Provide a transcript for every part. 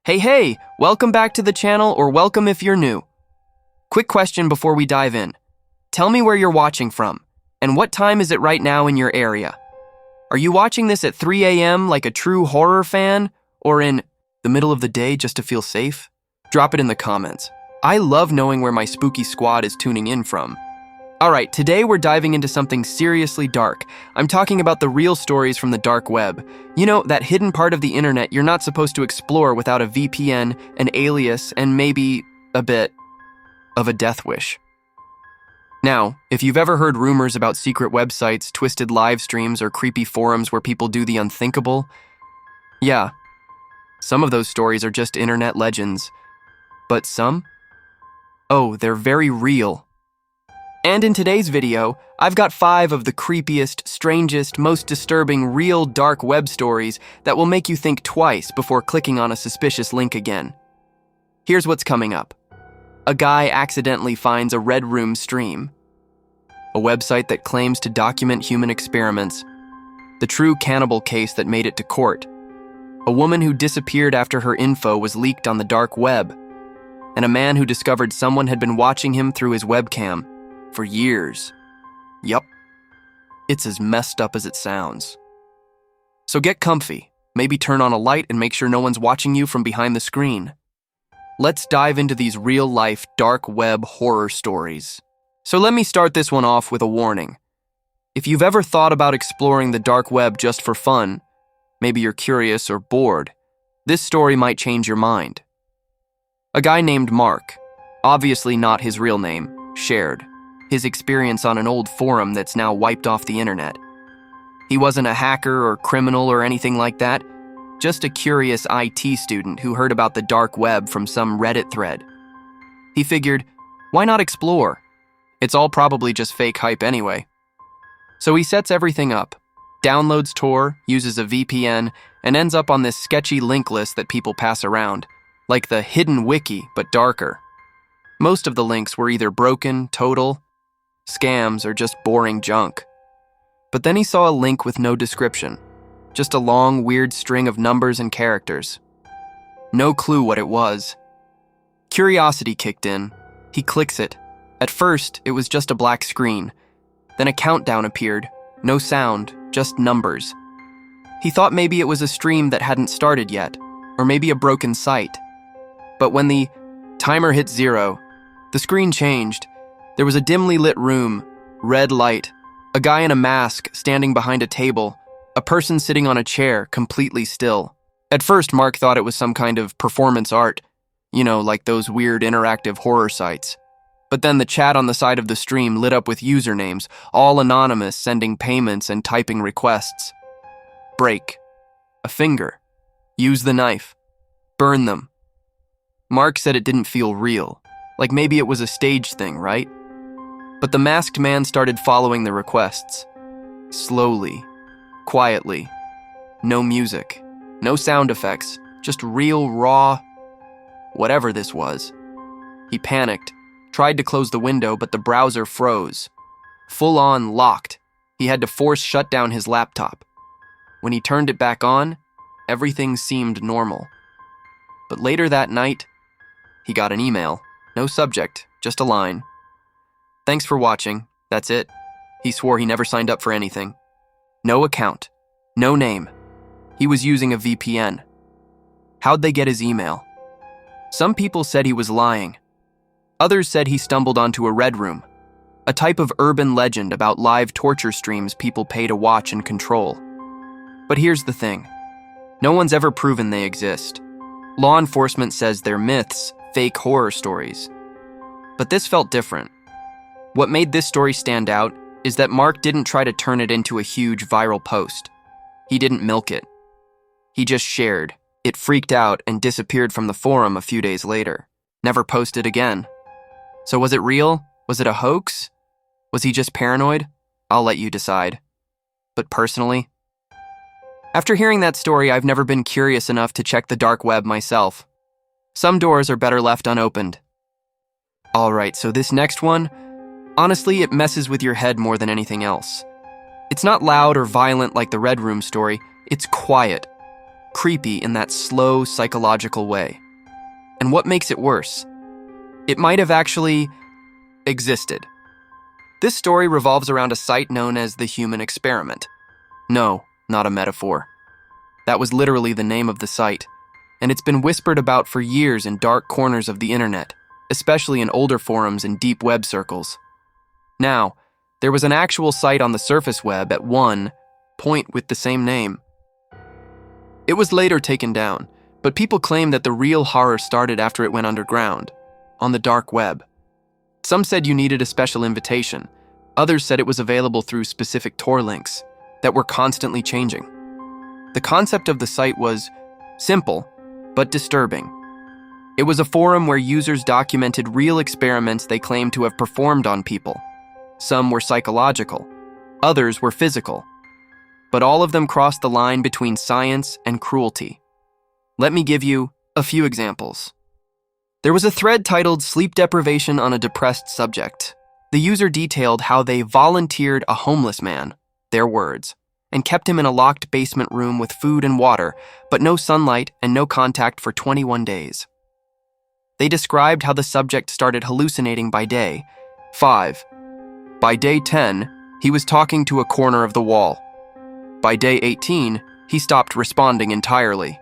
Hey, welcome back to the channel, or welcome if you're new. Quick question before we dive in. Tell me where you're watching from, and what time is it right now in your area? Are you watching this at 3 a.m. like a true horror fan, or in the middle of the day just to feel safe? Drop it in the comments. I love knowing where my spooky squad is tuning in from. Alright, today we're diving into something seriously dark. I'm talking about the real stories from the dark web. You know, that hidden part of the internet you're not supposed to explore without a VPN, an alias, and maybe a bit of a death wish. Now, if you've ever heard rumors about secret websites, twisted live streams, or creepy forums where people do the unthinkable, yeah, some of those stories are just internet legends. But some? Oh, they're very real. And in today's video, I've got 5 of the creepiest, strangest, most disturbing real dark web stories that will make you think twice before clicking on a suspicious link again. Here's what's coming up. A guy accidentally finds a Red Room stream. A website that claims to document human experiments. The true cannibal case that made it to court. A woman who disappeared after her info was leaked on the dark web. And a man who discovered someone had been watching him through his webcam for years. Yup. It's as messed up as it sounds. So get comfy, maybe turn on a light and make sure no one's watching you from behind the screen. Let's dive into these real-life dark web horror stories. So let me start this one off with a warning. If you've ever thought about exploring the dark web just for fun, maybe you're curious or bored, this story might change your mind. A guy named Mark, obviously not his real name, shared his experience on an old forum that's now wiped off the internet. He wasn't a hacker or criminal or anything like that, just a curious IT student who heard about the dark web from some Reddit thread. He figured, why not explore? It's all probably just fake hype anyway. So he sets everything up, downloads Tor, uses a VPN, and ends up on this sketchy link list that people pass around, like the hidden wiki, but darker. Most of the links were either broken, total, scams, or just boring junk. But then he saw a link with no description, just a long, weird string of numbers and characters. No clue what it was. Curiosity kicked in. He clicks it. At first, it was just a black screen. Then a countdown appeared. No sound, just numbers. He thought maybe it was a stream that hadn't started yet, or maybe a broken site. But when the timer hit 0, the screen changed. There was a dimly lit room, red light, a guy in a mask standing behind a table, a person sitting on a chair, completely still. At first, Mark thought it was some kind of performance art, you know, like those weird interactive horror sites. But then the chat on the side of the stream lit up with usernames, all anonymous, sending payments and typing requests. Break. A finger. Use the knife. Burn them. Mark said it didn't feel real, like maybe it was a stage thing, right? But the masked man started following the requests. Slowly, quietly. No music, no sound effects, just real, raw, whatever this was. He panicked, tried to close the window, but the browser froze. Full on locked. He had to force shut down his laptop. When he turned it back on, everything seemed normal. But later that night, he got an email. No subject, just a line. Thanks for watching. That's it. He swore he never signed up for anything. No account. No name. He was using a VPN. How'd they get his email? Some people said he was lying. Others said he stumbled onto a Red Room, a type of urban legend about live torture streams people pay to watch and control. But here's the thing. No one's ever proven they exist. Law enforcement says they're myths, fake horror stories. But this felt different. What made this story stand out is that Mark didn't try to turn it into a huge viral post. He didn't milk it. He just shared. It freaked out and disappeared from the forum a few days later. Never posted again. So was it real? Was it a hoax? Was he just paranoid? I'll let you decide. But personally, after hearing that story, I've never been curious enough to check the dark web myself. Some doors are better left unopened. Alright, so this next one, honestly, it messes with your head more than anything else. It's not loud or violent like the Red Room story, it's quiet. creepy in that slow, psychological way. And what makes it worse? It might have actually existed. This story revolves around a site known as the Human Experiment. No, not a metaphor. That was literally the name of the site, and it's been whispered about for years in dark corners of the internet, especially in older forums and deep web circles. Now, there was an actual site on the surface web at one point with the same name. It was later taken down, but people claim that the real horror started after it went underground, on the dark web. Some said you needed a special invitation. Others said it was available through specific Tor links that were constantly changing. The concept of the site was simple, but disturbing. It was a forum where users documented real experiments they claimed to have performed on people. Some were psychological, others were physical, but all of them crossed the line between science and cruelty. Let me give you a few examples. There was a thread titled "Sleep Deprivation on a Depressed Subject." The user detailed how they volunteered a homeless man, their words, and kept him in a locked basement room with food and water, but no sunlight and no contact for 21 days. They described how the subject started hallucinating by day 5. By day 10, he was talking to a corner of the wall. By day 18, he stopped responding entirely.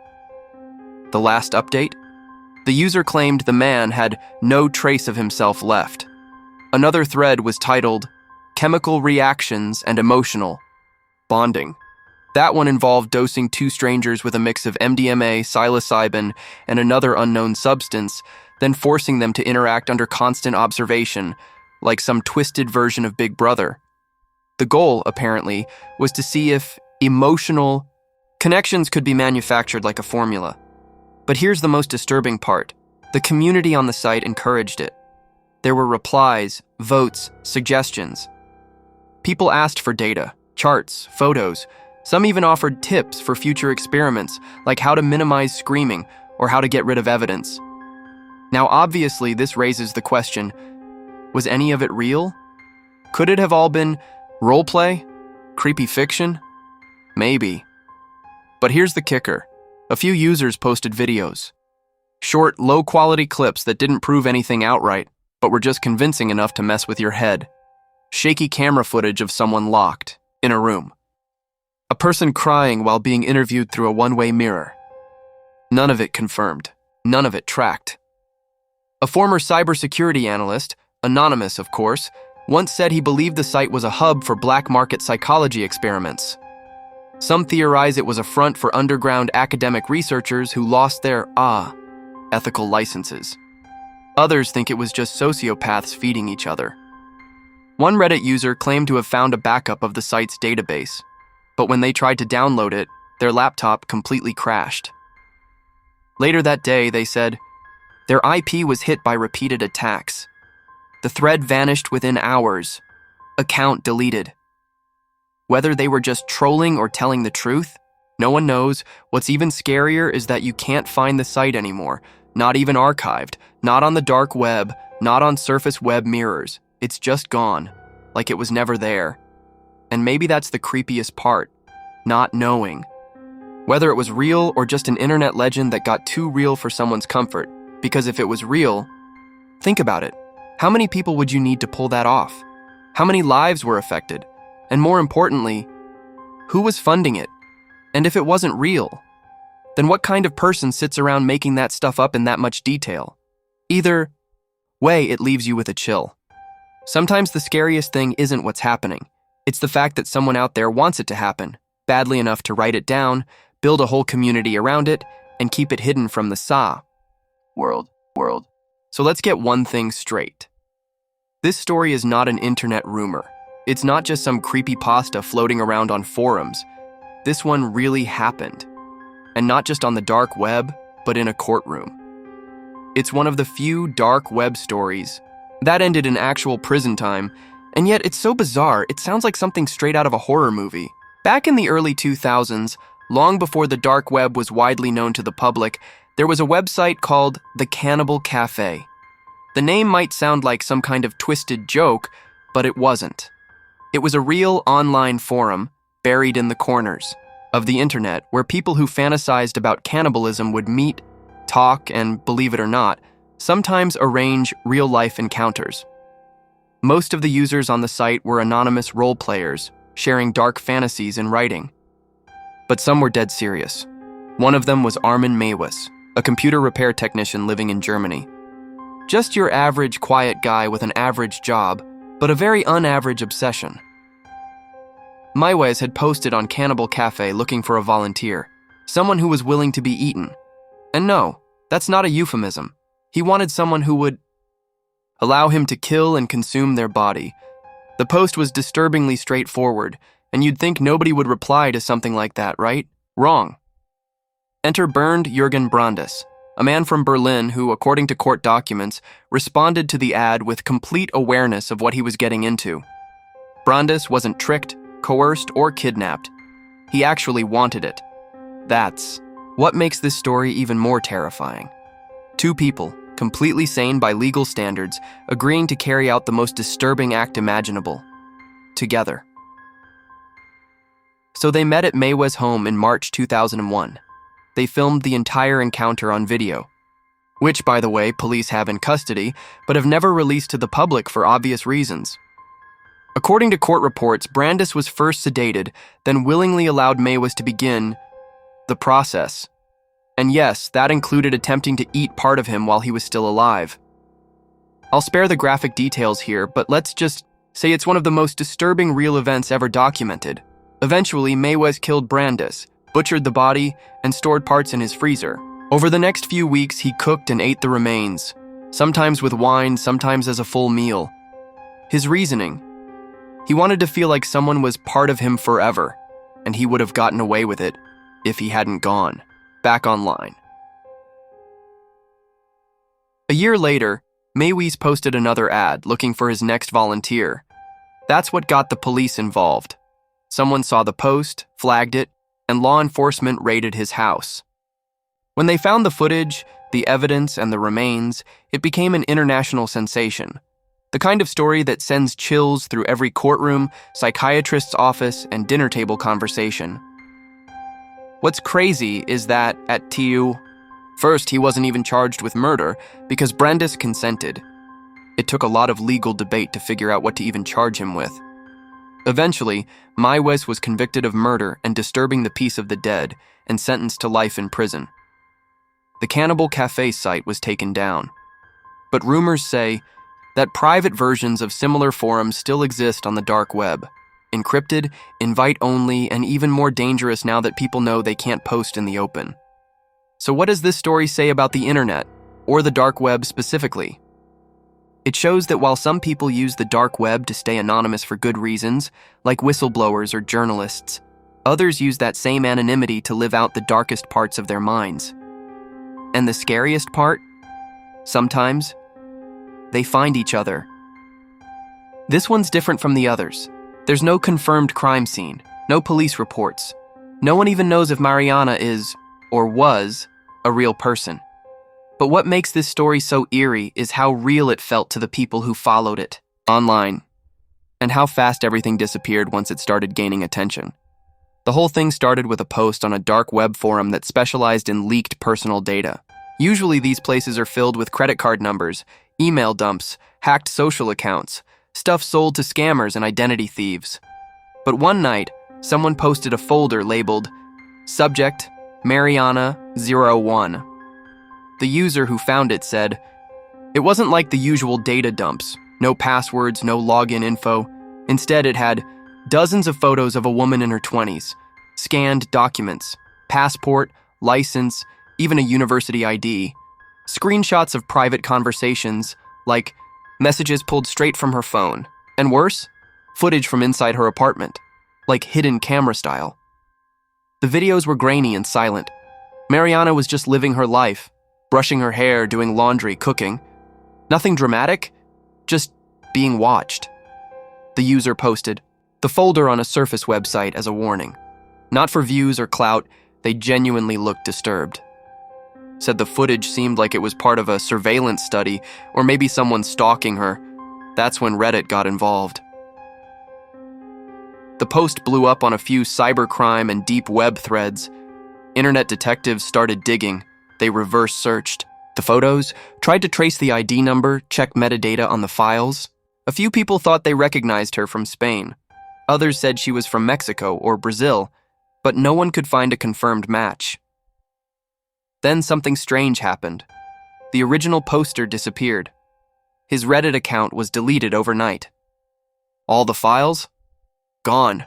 The last update? The user claimed the man had no trace of himself left. Another thread was titled, "Chemical Reactions and Emotional Bonding." That one involved dosing two strangers with a mix of MDMA, psilocybin, and another unknown substance, then forcing them to interact under constant observation, like some twisted version of Big Brother. The goal, apparently, was to see if emotional connections could be manufactured like a formula. But here's the most disturbing part. The community on the site encouraged it. There were replies, votes, suggestions. People asked for data, charts, photos. Some even offered tips for future experiments, like how to minimize screaming or how to get rid of evidence. Now, obviously, this raises the question, was any of it real? Could it have all been roleplay? Creepy fiction? Maybe. But here's the kicker. A few users posted videos. Short, low-quality clips that didn't prove anything outright, but were just convincing enough to mess with your head. Shaky camera footage of someone locked in a room. A person crying while being interviewed through a one-way mirror. None of it confirmed. None of it tracked. A former cybersecurity analyst, anonymous of course, once said he believed the site was a hub for black market psychology experiments. Some theorize it was a front for underground academic researchers who lost their, ethical licenses. Others think it was just sociopaths feeding each other. One Reddit user claimed to have found a backup of the site's database, but when they tried to download it, their laptop completely crashed. Later that day, they said, their IP was hit by repeated attacks. The thread vanished within hours. Account deleted. Whether they were just trolling or telling the truth, no one knows. What's even scarier is that you can't find the site anymore, not even archived, not on the dark web, not on surface web mirrors. It's just gone, like it was never there. And maybe that's the creepiest part, not knowing. Whether it was real or just an internet legend that got too real for someone's comfort, because if it was real, think about it. How many people would you need to pull that off? How many lives were affected? And more importantly, who was funding it? And if it wasn't real, then what kind of person sits around making that stuff up in that much detail? Either way, it leaves you with a chill. Sometimes the scariest thing isn't what's happening. It's the fact that someone out there wants it to happen, badly enough to write it down, build a whole community around it, and keep it hidden from the world. So let's get one thing straight. This story is not an internet rumor. It's not just some creepypasta floating around on forums. This one really happened. And not just on the dark web, but in a courtroom. It's one of the few dark web stories that ended in actual prison time, and yet it's so bizarre, it sounds like something straight out of a horror movie. Back in the early 2000s, long before the dark web was widely known to the public, there was a website called The Cannibal Cafe. The name might sound like some kind of twisted joke, but it wasn't. It was a real online forum, buried in the corners. of the internet where people who fantasized about cannibalism would meet, talk, and, believe it or not, sometimes arrange real-life encounters. Most of the users on the site were anonymous role players, sharing dark fantasies in writing. But some were dead serious. One of them was Armin Maywes, a computer repair technician living in Germany. Just your average quiet guy with an average job, but a very unaverage obsession. Maywes had posted on Cannibal Cafe looking for a volunteer, someone who was willing to be eaten. And no, that's not a euphemism. He wanted someone who would allow him to kill and consume their body. The post was disturbingly straightforward, and you'd think nobody would reply to something like that, right? Wrong. Enter Bernd Jürgen Brandes, a man from Berlin who, according to court documents, responded to the ad with complete awareness of what he was getting into. Brandes wasn't tricked, coerced, or kidnapped. He actually wanted it. That's what makes this story even more terrifying. Two people, completely sane by legal standards, agreeing to carry out the most disturbing act imaginable. Together. So they met at Maywes' home in March 2001. They filmed the entire encounter on video, which, by the way, police have in custody, but have never released to the public for obvious reasons. According to court reports, Brandes was first sedated, then willingly allowed Maywes to begin the process. And yes, that included attempting to eat part of him while he was still alive. I'll spare the graphic details here, but let's just say it's one of the most disturbing real events ever documented. Eventually, Maywes killed Brandes, butchered the body, and stored parts in his freezer. Over the next few weeks, he cooked and ate the remains, sometimes with wine, sometimes as a full meal. His reasoning: he wanted to feel like someone was part of him forever, and he would have gotten away with it if he hadn't gone back online. A year later, Maywes posted another ad looking for his next volunteer. That's what got the police involved. Someone saw the post, flagged it, and law enforcement raided his house. When they found the footage, the evidence, and the remains, it became an international sensation. The kind of story that sends chills through every courtroom, psychiatrist's office, and dinner table conversation. What's crazy is that, at TU, first he wasn't even charged with murder because Brandes consented. It took a lot of legal debate to figure out what to even charge him with. Eventually, Maywes was convicted of murder and disturbing the peace of the dead and sentenced to life in prison. The Cannibal Cafe site was taken down. But rumors say that private versions of similar forums still exist on the dark web, encrypted, invite-only, and even more dangerous now that people know they can't post in the open. So what does this story say about the internet, or the dark web specifically? It shows that while some people use the dark web to stay anonymous for good reasons, like whistleblowers or journalists, others use that same anonymity to live out the darkest parts of their minds. And the scariest part? Sometimes, they find each other. This one's different from the others. There's no confirmed crime scene, no police reports. No one even knows if Mariana is, or was, a real person. But what makes this story so eerie is how real it felt to the people who followed it online, and how fast everything disappeared once it started gaining attention. The whole thing started with a post on a dark web forum that specialized in leaked personal data. Usually these places are filled with credit card numbers, email dumps, hacked social accounts, stuff sold to scammers and identity thieves. But one night, someone posted a folder labeled Subject Mariana01. The user who found it said, it wasn't like the usual data dumps, no passwords, no login info. Instead, it had dozens of photos of a woman in her 20s, scanned documents, passport, license, even a university ID, screenshots of private conversations, like messages pulled straight from her phone, and worse, footage from inside her apartment, like hidden camera style. The videos were grainy and silent. Mariana was just living her life, brushing her hair, doing laundry, cooking. Nothing dramatic, just being watched. The user posted the folder on a Surface website as a warning. Not for views or clout, they genuinely looked disturbed. Said the footage seemed like it was part of a surveillance study or maybe someone stalking her. That's when Reddit got involved. The The post blew up on a few cybercrime and deep web threads. Internet detectives started digging. They reverse searched the photos, tried to trace the ID number, check metadata on the files. A few people thought they recognized her from Spain. Others said she was from Mexico or Brazil, but no one could find a confirmed match. Then something strange happened. The original poster disappeared. His Reddit account was deleted overnight. All the files? Gone.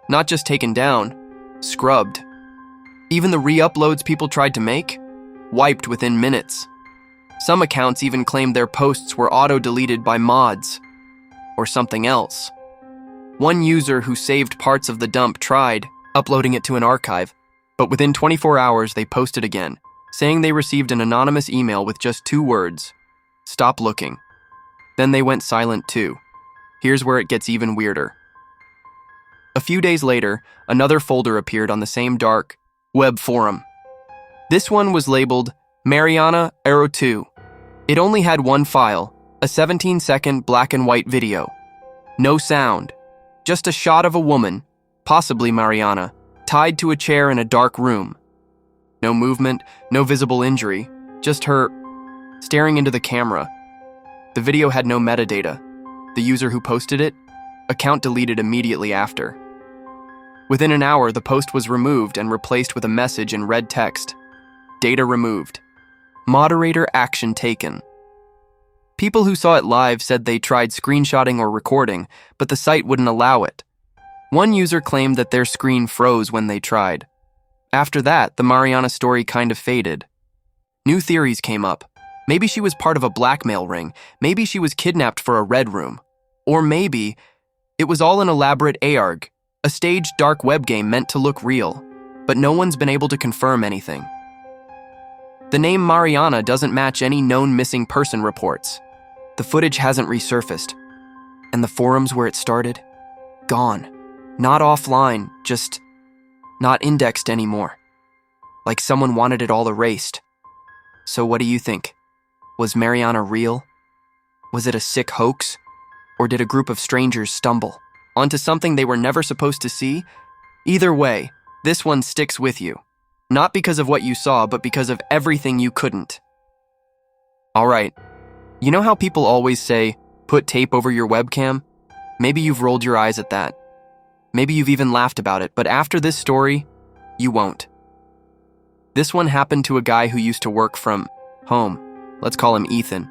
Not just taken down, scrubbed. Even the re-uploads people tried to make? Wiped within minutes. Some accounts even claimed their posts were auto-deleted by mods, or something else. One user who saved parts of the dump tried uploading it to an archive, but within 24 hours they posted again, saying they received an anonymous email with just 2 words, "Stop looking." Then they went silent too. Here's where it gets even weirder. A few days later, another folder appeared on the same dark web forum. This one was labeled Mariana Arrow 2. It only had one file, a 17-second black and white video. No sound, just a shot of a woman, possibly Mariana, tied to a chair in a dark room. No movement, no visible injury, just her staring into the camera. The video had no metadata. The user who posted it, account deleted immediately after. Within an hour, the post was removed and replaced with a message in red text. Data removed. Moderator action taken. People who saw it live said they tried screenshotting or recording, but the site wouldn't allow it. One user claimed that their screen froze when they tried. After that, the Mariana story kind of faded. New theories came up. Maybe she was part of a blackmail ring. Maybe she was kidnapped for a red room. Or maybe it was all an elaborate ARG, a staged dark web game meant to look real, but no one's been able to confirm anything. The name Mariana doesn't match any known missing person reports. The footage hasn't resurfaced. And the forums where it started? Gone. Not offline, just not indexed anymore. Like someone wanted it all erased. So what do you think? Was Mariana real? Was it a sick hoax? Or did a group of strangers stumble onto something they were never supposed to see? Either way, this one sticks with you. Not because of what you saw, but because of everything you couldn't. Alright, you know how people always say, put tape over your webcam? Maybe you've rolled your eyes at that. Maybe you've even laughed about it, but after this story, you won't. This one happened to a guy who used to work from home. Let's call him Ethan.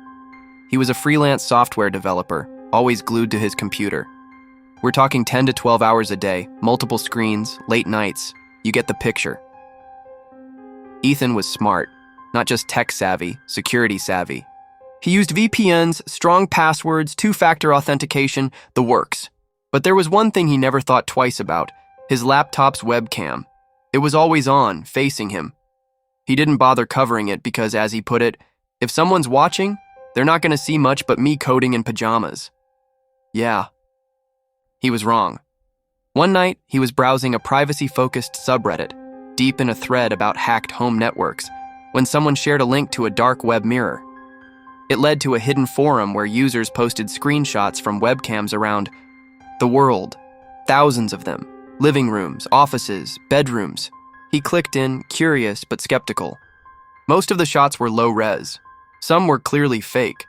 He was a freelance software developer, always glued to his computer. We're talking 10 to 12 hours a day, multiple screens, late nights. You get the picture. Ethan was smart, not just tech-savvy, security-savvy. He used VPNs, strong passwords, 2-factor authentication, the works. But there was one thing he never thought twice about, his laptop's webcam. It was always on, facing him. He didn't bother covering it because, as he put it, if someone's watching, they're not going to see much but me coding in pajamas. Yeah. He was wrong. One night, he was browsing a privacy-focused subreddit, deep in a thread about hacked home networks, when someone shared a link to a dark web mirror. It led to a hidden forum where users posted screenshots from webcams around the world, thousands of them, living rooms, offices, bedrooms. He clicked in, curious but skeptical. Most of the shots were low-res. Some were clearly fake.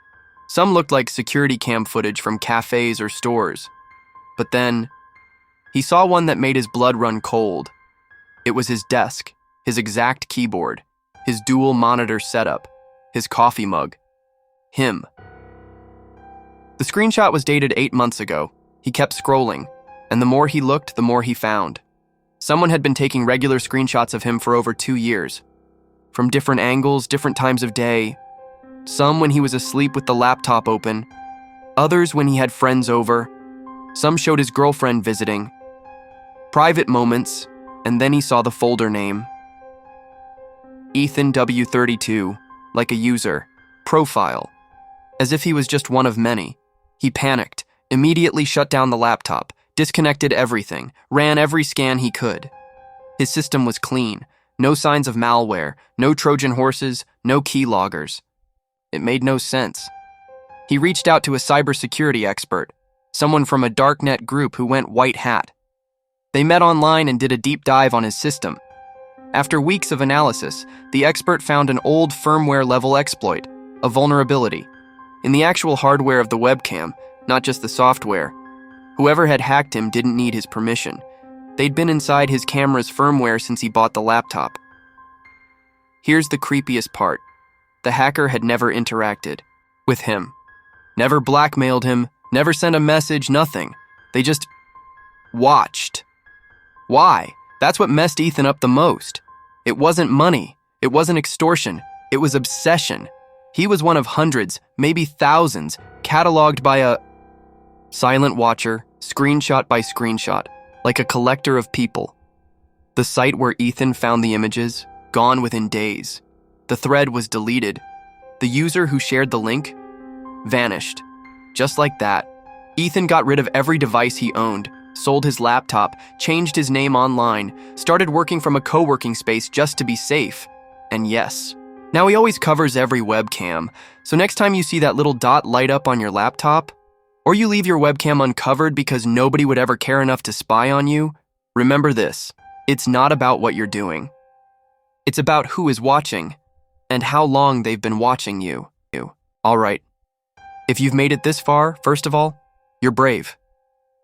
Some looked like security cam footage from cafes or stores. But then, he saw one that made his blood run cold. It was his desk, his exact keyboard, his dual monitor setup, his coffee mug. Him. The screenshot was dated 8 months ago. He kept scrolling, and the more he looked, the more he found. Someone had been taking regular screenshots of him for over 2 years. From different angles, different times of day. Some when he was asleep with the laptop open. Others when he had friends over. Some showed his girlfriend visiting. Private moments, and then he saw the folder name. Ethan W32, like a user. Profile. As if he was just one of many. He panicked, immediately shut down the laptop, disconnected everything, ran every scan he could. His system was clean, no signs of malware, no Trojan horses, no keyloggers. It made no sense. He reached out to a cybersecurity expert, someone from a darknet group who went white hat. They met online and did a deep dive on his system. After weeks of analysis, the expert found an old firmware-level exploit, a vulnerability, in the actual hardware of the webcam, not just the software. Whoever had hacked him didn't need his permission. They'd been inside his camera's firmware since he bought the laptop. Here's the creepiest part. The hacker had never interacted with him. Never blackmailed him, never sent a message, nothing. They just watched. Why? That's what messed Ethan up the most. It wasn't money. It wasn't extortion. It was obsession. He was one of hundreds, maybe thousands, cataloged by a silent watcher, screenshot by screenshot, like a collector of people. The site where Ethan found the images, gone within days. The thread was deleted. The user who shared the link vanished. Just like that. Ethan got rid of every device he owned, sold his laptop, changed his name online, started working from a co-working space just to be safe. And yes, now he always covers every webcam, so next time you see that little dot light up on your laptop, or you leave your webcam uncovered because nobody would ever care enough to spy on you, remember this: it's not about what you're doing. It's about who is watching, and how long they've been watching you. All right. If you've made it this far, first of all, you're brave.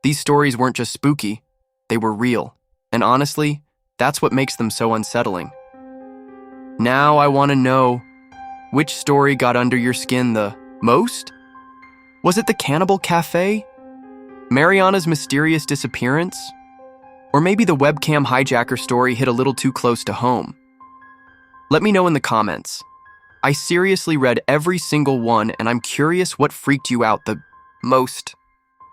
These stories weren't just spooky, they were real. And honestly, that's what makes them so unsettling. Now I want to know, which story got under your skin the most? Was it the Cannibal Cafe? Mariana's mysterious disappearance? Or maybe the webcam hijacker story hit a little too close to home? Let me know in the comments. I seriously read every single one, and I'm curious what freaked you out the most.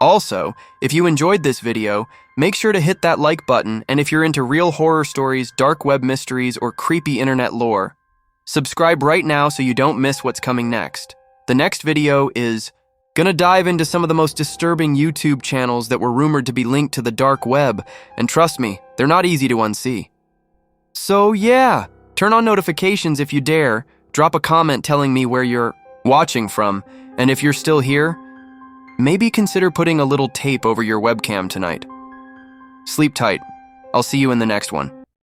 Also, if you enjoyed this video, make sure to hit that like button, and if you're into real horror stories, dark web mysteries, or creepy internet lore, subscribe right now so you don't miss what's coming next. The next video is gonna dive into some of the most disturbing YouTube channels that were rumored to be linked to the dark web, and trust me, they're not easy to unsee. So yeah, turn on notifications if you dare, drop a comment telling me where you're watching from, and if you're still here, maybe consider putting a little tape over your webcam tonight. Sleep tight. I'll see you in the next one.